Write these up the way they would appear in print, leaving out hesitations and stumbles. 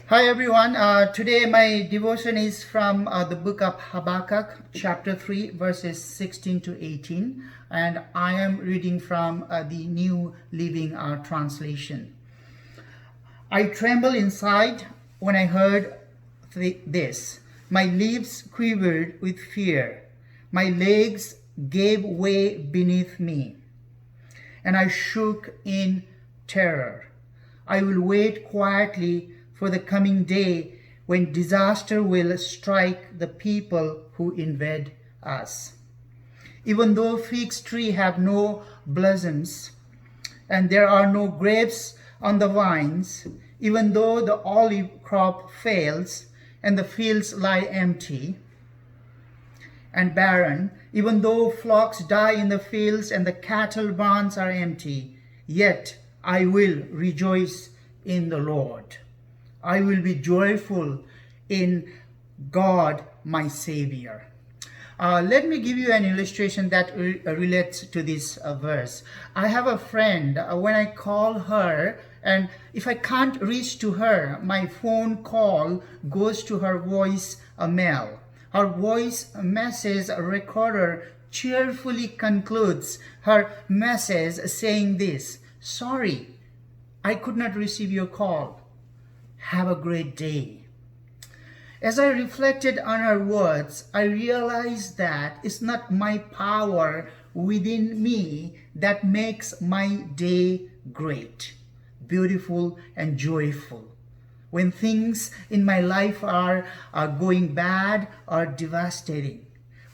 Hi everyone. Today my devotion is from the book of Habakkuk, chapter 3, verses 16 to 18, and I am reading from the New Living Translation. I trembled inside when I heard this. My lips quivered with fear. My legs gave way beneath me, and I shook in terror. I will wait quietly for the coming day when disaster will strike the people who invade us. Even though fig trees have no blossoms and there are no grapes on the vines, even though the olive crop fails and the fields lie empty and barren, even though flocks die in the fields and the cattle barns are empty, yet I will rejoice in the Lord. I will be joyful in God, my Savior. Let me give you an illustration that relates to this verse. I have a friend, when I call her, and if I can't reach to her, my phone call goes to her voice mail. Her voice message recorder cheerfully concludes her message saying this: "Sorry, I could not receive your call. Have a great day." As I reflected on her words, I realized that it's not my power within me that makes my day great, beautiful, and joyful. When things in my life are going bad or devastating,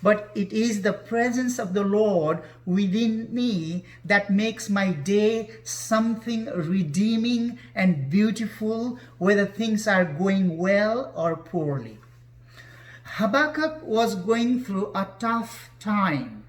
but it is the presence of the Lord within me that makes my day something redeeming and beautiful, whether things are going well or poorly. Habakkuk was going through a tough time.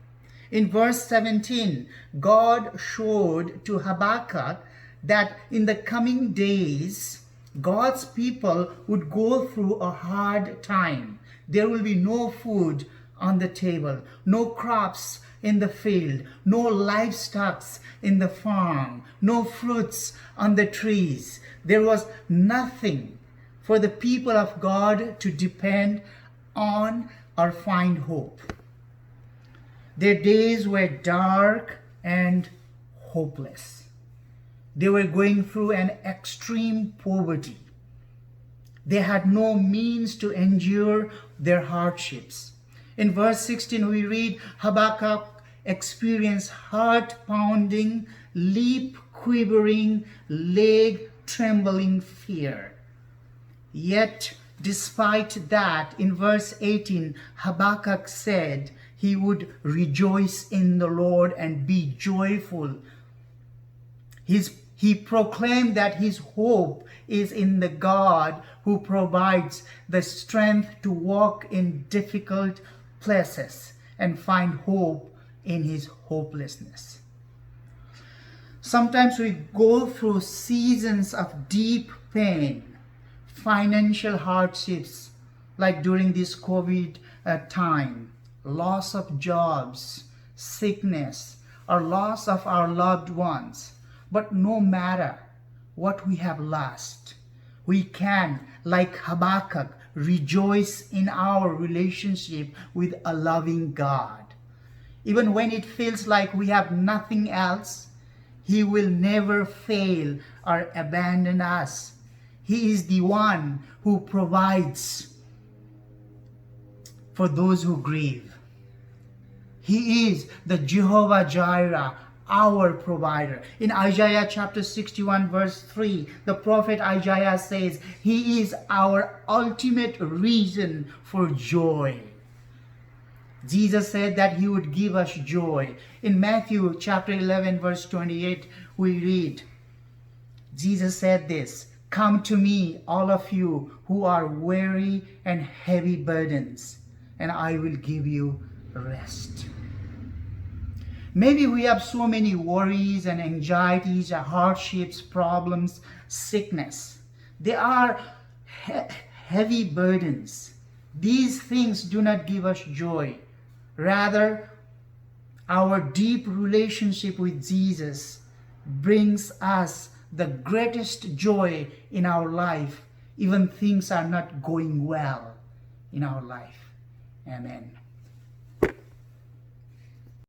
In verse 17, God showed to Habakkuk that in the coming days, God's people would go through a hard time. There will be no food on the table, no crops in the field, no livestock in the farm, no fruits on the trees. There was nothing for the people of God to depend on or find hope. Their days were dark and hopeless. They were going through an extreme poverty. They had no means to endure their hardships. In verse 16, we read Habakkuk experienced heart-pounding, lip-quivering, leg-trembling fear. Yet, despite that, in verse 18, Habakkuk said he would rejoice in the Lord and be joyful. He proclaimed that his hope is in the God who provides the strength to walk in difficult places and find hope in his hopelessness. Sometimes we go through seasons of deep pain, financial hardships, like during this COVID time, loss of jobs, sickness, or loss of our loved ones. But no matter what we have lost, we can, like Habakkuk, rejoice in our relationship with a loving God. Even when it feels like we have nothing else, He will never fail or abandon us. He is the one who provides for those who grieve. He is the Jehovah Jireh, our provider. In Isaiah chapter 61 verse 3, the prophet Isaiah says, He is our ultimate reason for joy. Jesus said that He would give us joy. In Matthew chapter 11 verse 28, we read, Jesus said this, "Come to me, all of you who are weary and heavy burdens, and I will give you rest." Maybe we have so many worries and anxieties, hardships, problems, sickness. They are heavy burdens. These things do not give us joy. Rather, our deep relationship with Jesus brings us the greatest joy in our life even things are not going well in our life. Amen.